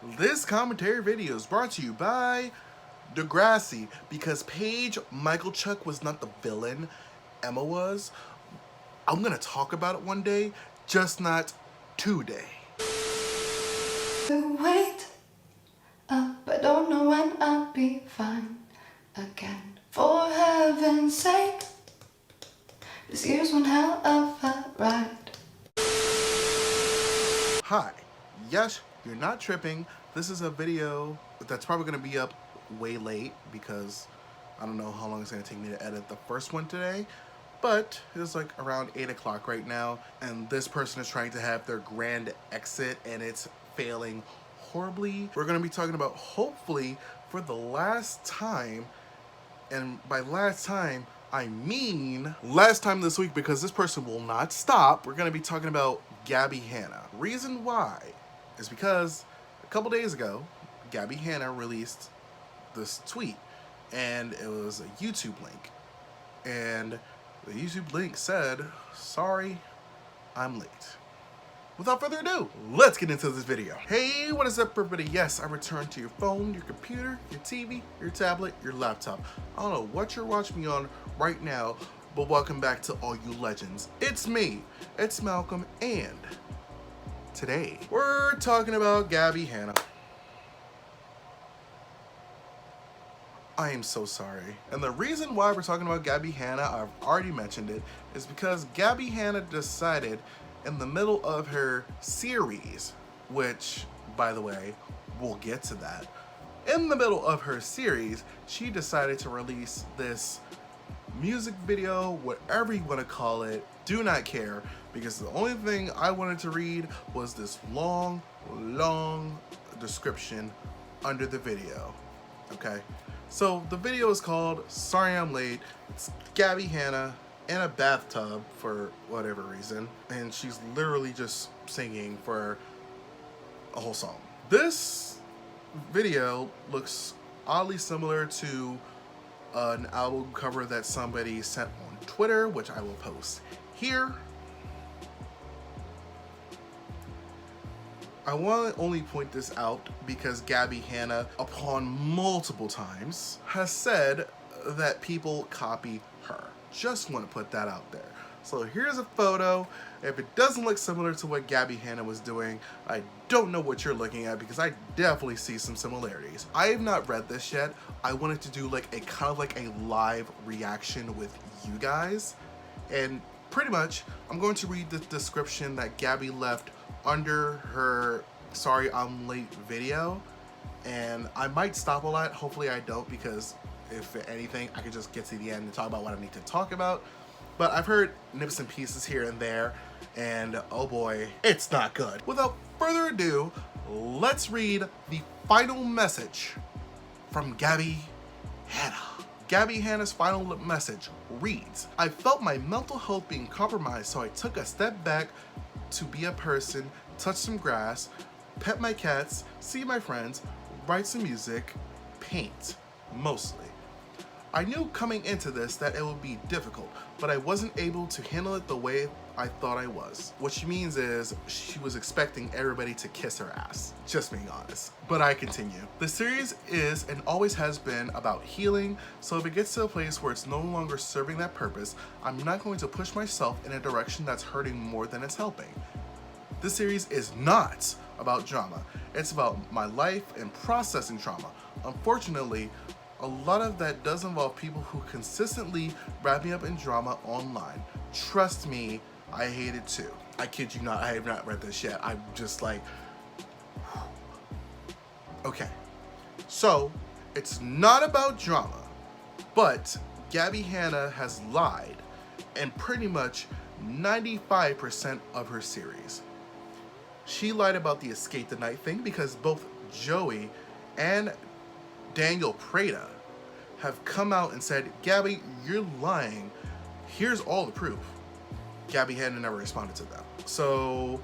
This commentary video is brought to you by Degrassi, because Paige Michaelchuk was not the villain Emma was. I'm gonna talk about it one day, just not today. Wait up, I don't know when I'll be fine again. For heaven's sake, this year's one hell of a ride. Hi, yes, you're not tripping. This is a video that's probably gonna be up way late because I don't know how long it's gonna take me to edit the first one today, but it's like around 8 o'clock right now, and this person is trying to have their grand exit and it's failing horribly. We're gonna be talking about, hopefully for the last time, and by last time I mean last time this week, because this person will not stop. We're gonna be talking about Gabbie Hanna. Reason why is because a couple days ago Gabbie Hanna released this tweet, and it was a YouTube link, and the YouTube link said, "Sorry, I'm late." Without further ado, let's get into this video. Hey, what is up everybody? Yes, I returned to your phone, your computer, your TV, your tablet, your laptop. I don't know what you're watching me on right now, but welcome back to all you legends. It's me, it's Malcolm, and today we're talking about Gabbie Hanna. I am so sorry. And the reason why we're talking about Gabbie Hanna, I've already mentioned it, is because Gabbie Hanna decided in the middle of her series, which, by the way, we'll get to that. In the middle of her series, she decided to release this music video, whatever you want to call it, do not care, because the only thing I wanted to read was this long description under the video, okay? So the video is called "Sorry I'm Late." It's Gabbie Hanna in a bathtub for whatever reason, and she's literally just singing for a whole song. This video looks oddly similar to an album cover that somebody sent on Twitter, which I will post here. I want to only point this out because Gabbie Hanna, upon multiple times, has said that people copy her. Just want to put that out there. So here's a photo. If it doesn't look similar to what Gabbie Hanna was doing, I don't know what you're looking at, because I definitely see some similarities. I have not read this yet. I wanted to do like a kind of like a live reaction with you guys. And pretty much, I'm going to read the description that Gabbie left under her "Sorry I'm Late" video, and I might stop a lot. Hopefully I don't, because if anything, I could just get to the end and talk about what I need to talk about. But I've heard nips and pieces here and there, and oh boy, it's not good. Without further ado, let's read the final message from Gabbie Hanna. Gabbie Hanna's final message reads, "I felt my mental health being compromised, so I took a step back to be a person, touch some grass, pet my cats, see my friends, write some music, paint, mostly. I knew coming into this that it would be difficult, but I wasn't able to handle it the way I thought I was." What she means is she was expecting everybody to kiss her ass, just being honest. But I continue. "The series is and always has been about healing, so if it gets to a place where it's no longer serving that purpose, I'm not going to push myself in a direction that's hurting more than it's helping. This series is not about drama. It's about my life and processing trauma. Unfortunately, a lot of that does involve people who consistently wrap me up in drama online. Trust me, I hate it too." I kid you not, I have not read this yet. I'm just like, okay. So, it's not about drama, but Gabbie Hanna has lied in pretty much 95% of her series. She lied about the escape the night thing, because both Joey and Daniel Prada have come out and said, "Gabbie, you're lying. Here's all the proof." Gabbie Hanna never responded to them. So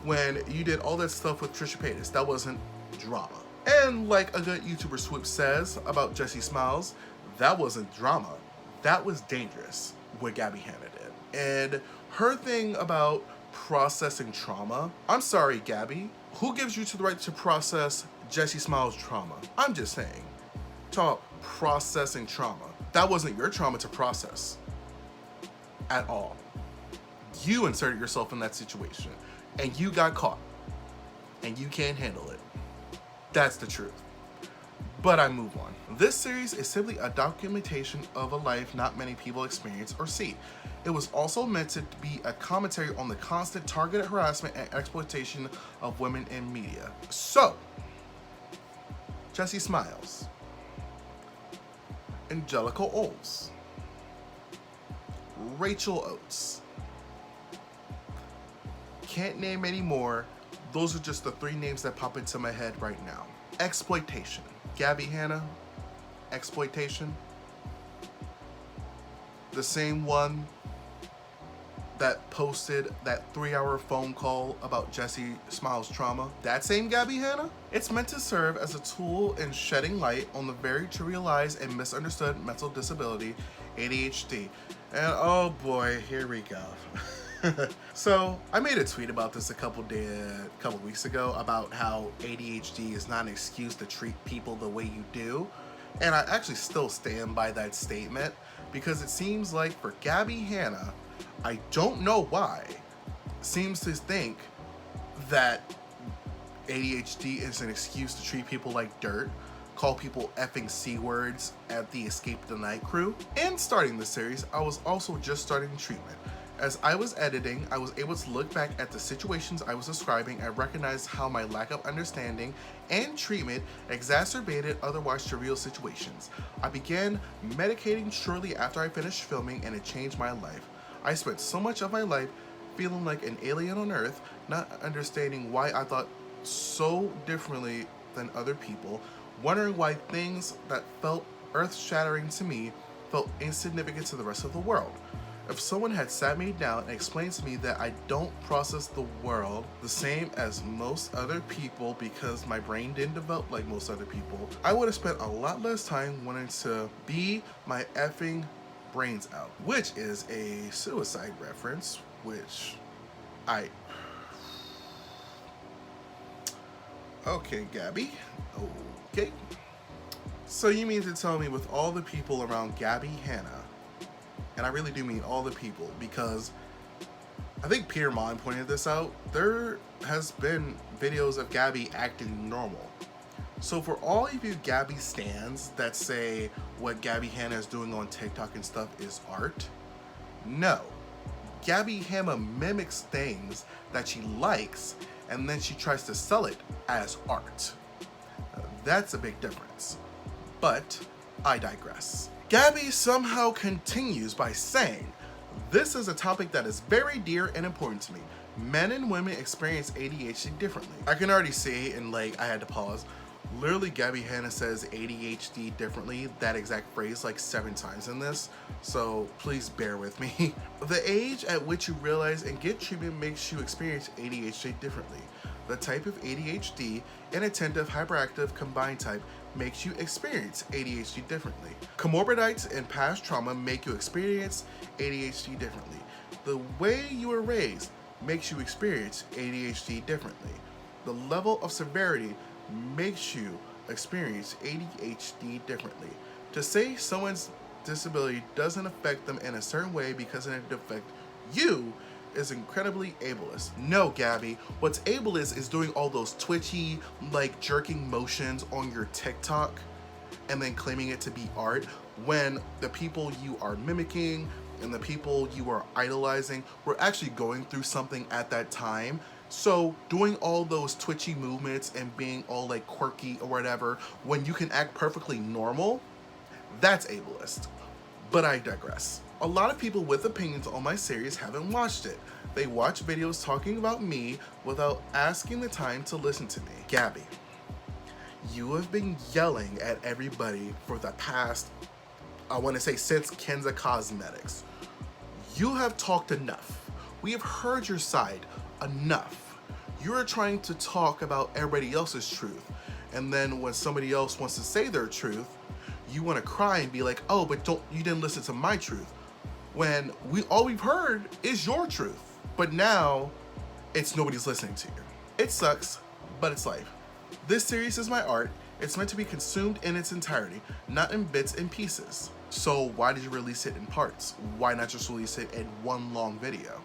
when you did all that stuff with Trisha Paytas, that wasn't drama. And like a good YouTuber Swoop says about Jessi Smiles, that wasn't drama. That was dangerous, what Gabbie Hanna did. And her thing about processing trauma, I'm sorry, Gabbie, Who gives you the right to process Jessi Smiles' trauma? I'm just saying. Talk about processing trauma. That wasn't your trauma to process at all. You inserted yourself in that situation and you got caught and you can't handle it. That's the truth. But I move on. This series is simply a documentation of a life not many people experience or see. It was also meant to be a commentary on the constant targeted harassment and exploitation of women in media. So, Jessi Smiles, Angelica Oles, Rachel Oates, can't name any more. Those are just the 3 names that pop into my head right now. Exploitation. Gabbie Hanna, exploitation. The same one that posted that 3-hour phone call about Jessi Smiles' trauma. That same Gabbie Hanna? It's meant to serve as a tool in shedding light on the very trivialized and misunderstood mental disability, ADHD. And oh boy, here we go. So I made a tweet about this a couple weeks ago about how ADHD is not an excuse to treat people the way you do. And I actually still stand by that statement because it seems like for Gabbie Hanna, I don't know why, seems to think that ADHD is an excuse to treat people like dirt, call people effing C words at the Escape the Night crew. In starting the series, I was also just starting treatment. As I was editing, I was able to look back at the situations I was describing and recognize how my lack of understanding and treatment exacerbated otherwise trivial situations. I began medicating shortly after I finished filming and it changed my life. I spent so much of my life feeling like an alien on Earth, not understanding why I thought so differently than other people, wondering why things that felt earth-shattering to me felt insignificant to the rest of the world. If someone had sat me down and explained to me that I don't process the world the same as most other people because my brain didn't develop like most other people, I would have spent a lot less time wanting to be my effing brains out, which is a suicide reference, which Okay, Gabbie. Okay. So you mean to tell me with all the people around Gabbie Hanna, and I really do mean all the people, because I think Peter Mon pointed this out, there has been videos of Gabbie acting normal. So for all of you Gabbie stans that say what Gabbie Hanna is doing on TikTok and stuff is art, no. Gabbie Hanna mimics things that she likes and then she tries to sell it as art. That's a big difference. But I digress. Gabbie somehow continues by saying, "This is a topic that is very dear and important to me. Men and women experience ADHD differently." I can already see, and I had to pause. Literally, Gabbie Hanna says ADHD differently, that exact phrase, 7 times in this, so please bear with me. The age at which you realize and get treatment makes you experience ADHD differently. The type of ADHD, inattentive, hyperactive, combined type, makes you experience ADHD differently. Comorbidities and past trauma make you experience ADHD differently. The way you were raised makes you experience ADHD differently. The level of severity makes you experience ADHD differently. To say someone's disability doesn't affect them in a certain way because it affects you is incredibly ableist. No, Gabbie, what's ableist is doing all those twitchy, jerking motions on your TikTok and then claiming it to be art when the people you are mimicking and the people you are idolizing were actually going through something at that time. So doing all those twitchy movements and being all quirky or whatever when you can act perfectly normal, that's ableist. But I digress. A lot of people with opinions on my series haven't watched it. They watch videos talking about me without asking the time to listen to me. Gabbie, you have been yelling at everybody for the past, I want to say since Kenza Cosmetics. You have talked enough. We have heard your side enough. You are trying to talk about everybody else's truth, and then when somebody else wants to say their truth, you want to cry and be like, "Oh, but you didn't listen to my truth." When all we've heard is your truth, but now it's nobody's listening to you. It sucks, but it's life. This series is my art. It's meant to be consumed in its entirety, not in bits and pieces. So why did you release it in parts? Why not just release it in one long video?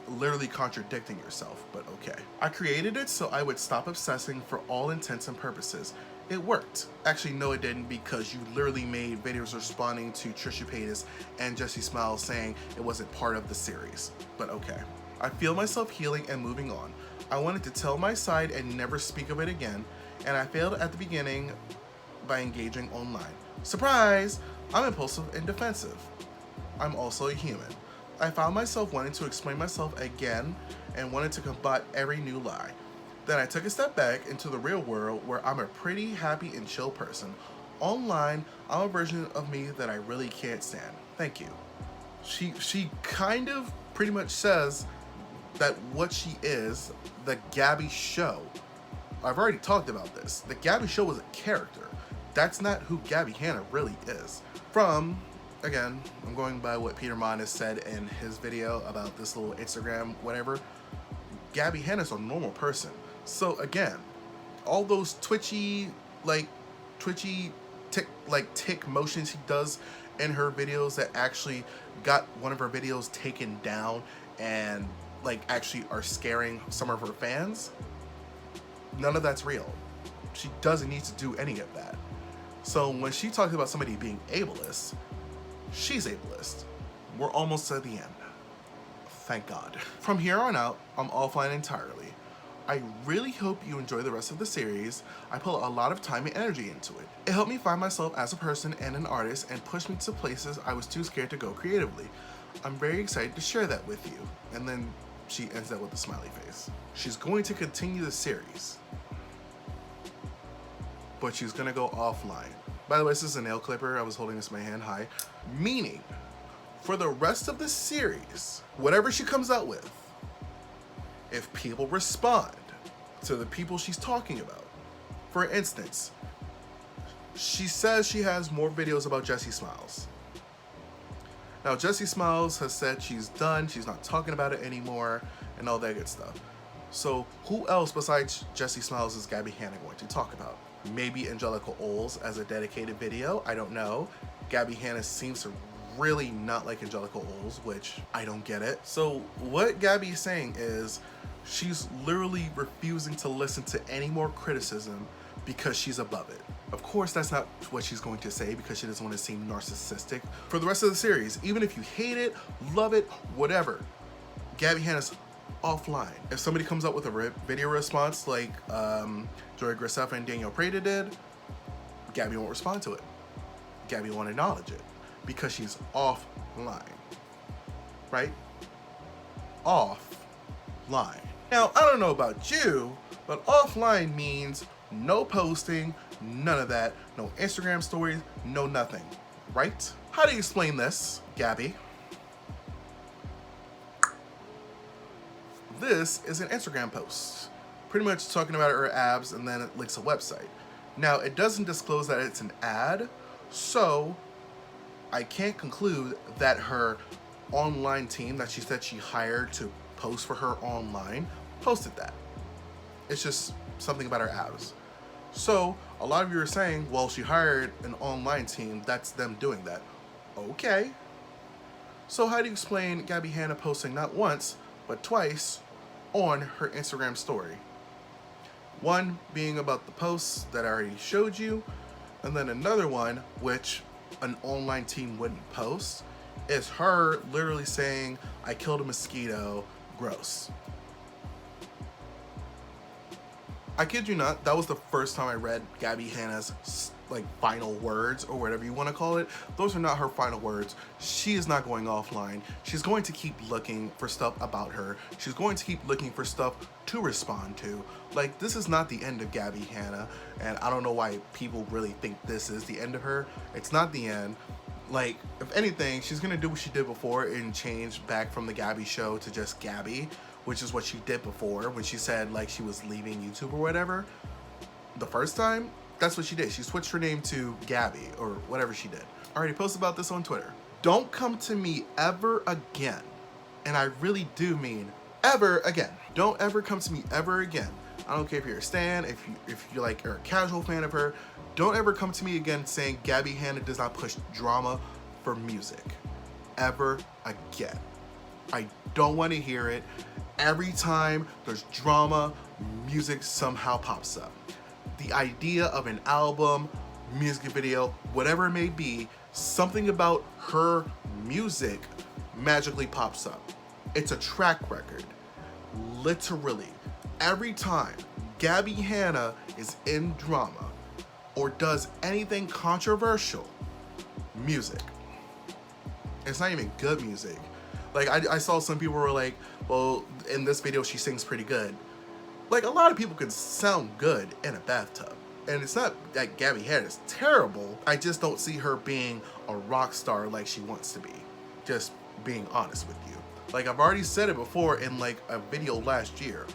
Literally contradicting yourself, but okay. I created it so I would stop obsessing for all intents and purposes. It worked. Actually, no it didn't, because you literally made videos responding to Trisha Paytas and Jessi Smiles saying it wasn't part of the series, but okay. I feel myself healing and moving on. I wanted to tell my side and never speak of it again, and I failed at the beginning by engaging online. Surprise! I'm impulsive and defensive. I'm also a human. I found myself wanting to explain myself again and wanted to combat every new lie. Then I took a step back into the real world where I'm a pretty happy and chill person. Online, I'm a version of me that I really can't stand. Thank you. She kind of pretty much says that what she is, the Gabbie Show. I've already talked about this. The Gabbie Show was a character. That's not who Gabbie Hanna really is. From, again, I'm going by what Peter Monnes said in his video about this little Instagram, whatever. Gabbie Hanna's a normal person. So again, all those twitchy tick motions she does in her videos that actually got one of her videos taken down and like actually are scaring some of her fans, none of that's real. She doesn't need to do any of that. So when she talks about somebody being ableist, she's ableist. We're almost at the end. Thank God. From here on out, I'm offline entirely. I really hope you enjoy the rest of the series. I put a lot of time and energy into it. It helped me find myself as a person and an artist and pushed me to places I was too scared to go creatively. I'm very excited to share that with you. And then she ends that with a smiley face. She's going to continue the series, but she's gonna go offline. By the way, this is a nail clipper. I was holding this in my hand high. Meaning, for the rest of the series, whatever she comes out with, if people respond to the people she's talking about, for instance, she says she has more videos about Jessi Smiles. Now, Jessi Smiles has said she's done, she's not talking about it anymore, and all that good stuff. So who else besides Jessi Smiles is Gabbie Hanna going to talk about? Maybe Angelica Oles as a dedicated video, I don't know. Gabbie Hanna seems to really not like Angelica Oles, which I don't get it. So what Gabbie is saying is she's literally refusing to listen to any more criticism because she's above it. Of course, that's not what she's going to say because she doesn't want to seem narcissistic. For the rest of the series, even if you hate it, love it, whatever, Gabbie Hanna's offline. If somebody comes up with a video response like Joy Graceffa and Daniel Prada did, Gabbie won't respond to it. Gabbie won't acknowledge it because she's offline, right? Offline. Now, I don't know about you, but offline means no posting, none of that, no Instagram stories, no nothing, right? How do you explain this, Gabbie? This is an Instagram post, pretty much talking about her abs, and then it links a website. Now, it doesn't disclose that it's an ad, so I can't conclude that her online team that she said she hired to post for her online posted that. It's just something about her abs. So a lot of you are saying, well, she hired an online team, that's them doing that. Okay. So how do you explain Gabbie Hanna posting not once, but twice on her Instagram story? One being about the posts that I already showed you, and then another one, which an online team wouldn't post, is her literally saying, I killed a mosquito, gross. I kid you not, that was the first time I read Gabbie Hanna's final words, or whatever you want to call it. Those are not her final words. She is not going offline. She's going to keep looking for stuff about her. She's going to keep looking for stuff to respond to. Like, this is not the end of Gabbie Hanna, and I don't know why people really think this is the end of her. It's not the end. Like, if anything, she's gonna do what she did before and change back from the Gabbie Show to just Gabbie, which is what she did before when she said like she was leaving YouTube or whatever. The first time, that's what she did. She switched her name to Gabbie or whatever she did. I already posted about this on Twitter. Don't come to me ever again, and I really do mean ever again. don't ever come to me ever again. I don't care if you're a stan, if you're like you're a casual fan of her, don't ever come to me again saying Gabbie Hanna does not push drama for music. Ever again. I don't want to hear it. Every time there's drama, music somehow pops up. The idea of an album, music video, whatever it may be, something about her music magically pops up. It's a track record. Literally, every time Gabbie Hanna is in drama or does anything controversial, music. It's not even good music. Like, I saw some people were like, well, in this video she sings pretty good. Like, a lot of people can sound good in a bathtub. And it's not that Gabbie Hanna is terrible. I just don't see her being a rock star like she wants to be. Just being honest with you. Like, I've already said it before in like a video last year.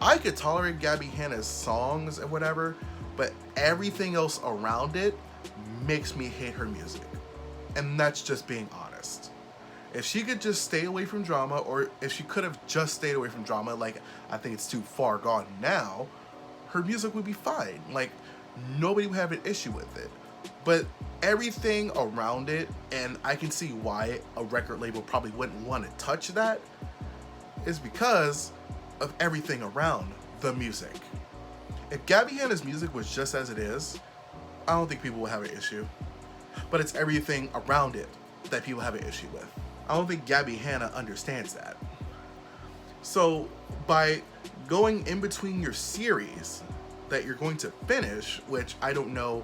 I could tolerate Gabbie Hanna's songs and whatever, but everything else around it makes me hate her music. And that's just being honest. If she could just stay away from drama, or if she could have just stayed away from drama, like I think it's too far gone now, her music would be fine. Like, nobody would have an issue with it. But everything around it, and I can see why a record label probably wouldn't want to touch that, is because of everything around the music. If Gabbie Hanna's music was just as it is, I don't think people would have an issue. But it's everything around it that people have an issue with. I don't think Gabbie Hanna understands that. So by going in between your series that you're going to finish, which I don't know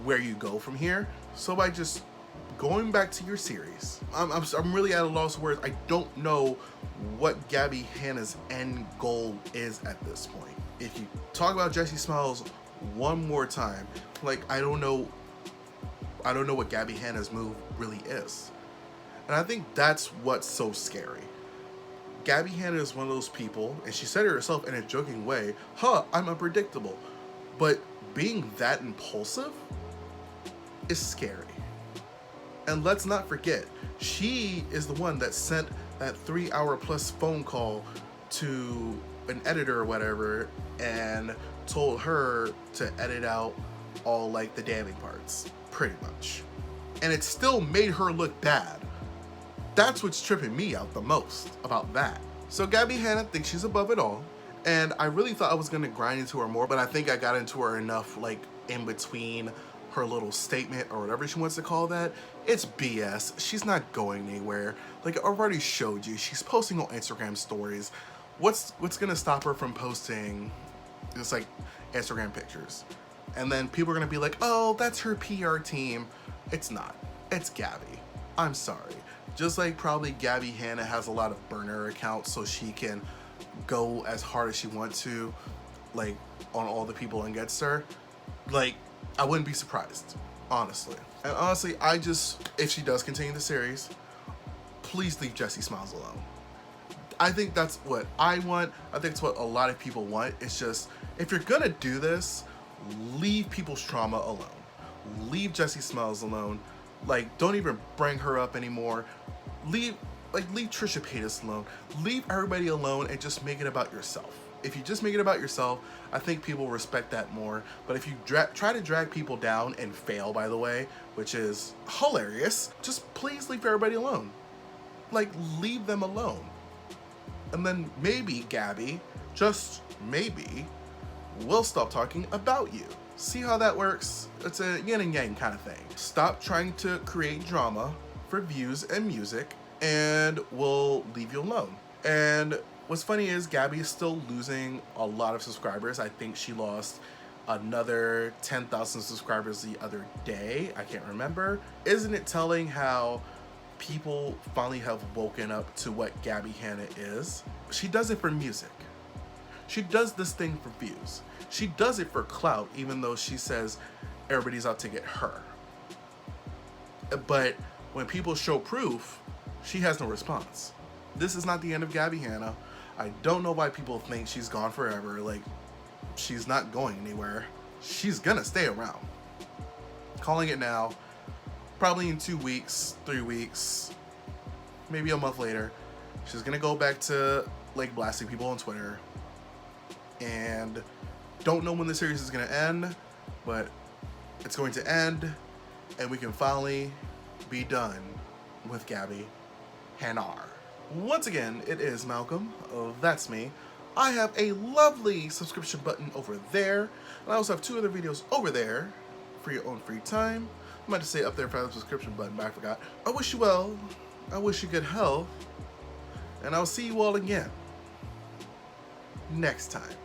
where you go from here, so by just going back to your series, I'm really at a loss of words. I don't know what Gabbie Hanna's end goal is at this point. If you talk about Jessi Smiles one more time, like, I don't know what Gabbie Hanna's move really is. And I think that's what's so scary. Gabbie Hanna is one of those people, and she said it herself in a joking way, I'm unpredictable. But being that impulsive is scary. And let's not forget, she is the one that sent that 3-hour-plus phone call to an editor or whatever and told her to edit out all like the damning parts, pretty much. And it still made her look bad. That's what's tripping me out the most about that. So Gabbie Hanna thinks she's above it all, and I really thought I was gonna grind into her more, but I think I got into her enough, like, in between her little statement or whatever she wants to call that. It's BS. She's not going anywhere. Like, I've already showed you, she's posting on Instagram stories. What's gonna stop her from posting just like Instagram pictures? And then people are gonna be like, oh, that's her PR team. It's not. It's Gabbie. I'm sorry. Just like probably Gabbie Hanna has a lot of burner accounts so she can go as hard as she wants to, like, on all the people and gets her. Like, I wouldn't be surprised, honestly. And honestly, if she does continue the series, please leave Jessi Smiles alone. I think that's what I want. I think it's what a lot of people want. It's just, if you're gonna do this, leave people's trauma alone. Leave Jessi Smiles alone. Like, don't even bring her up anymore. Leave Trisha Paytas alone. Leave everybody alone and just make it about yourself. If you just make it about yourself, I think people respect that more. But if you try to drag people down and fail, by the way, which is hilarious, just please leave everybody alone. Like, leave them alone. And then maybe Gabbie, just maybe, will stop talking about you. See how that works? It's a yin and yang kind of thing. Stop trying to create drama for views and music, and we'll leave you alone. And what's funny is Gabbie is still losing a lot of subscribers. I think she lost another 10,000 subscribers the other day. I can't remember. Isn't it telling how people finally have woken up to what Gabbie Hanna is? She does it for music. She does this thing for views. She does it for clout, even though she says everybody's out to get her. But when people show proof, she has no response. This is not the end of Gabbie Hanna. I don't know why people think she's gone forever. Like, she's not going anywhere. She's gonna stay around. Calling it now. Probably in 2 weeks, 3 weeks, maybe a month later, she's gonna go back to like blasting people on Twitter, and don't know when the series is gonna end, but it's going to end, and we can finally be done with Gabbie Hanna. Once again, it is Malcolm. That's me. I have a lovely subscription button over there, and I also have 2 other videos over there for your own free time. I meant to say up there for the subscription button, but I forgot. I wish you well. I wish you good health, and I'll see you all again next time.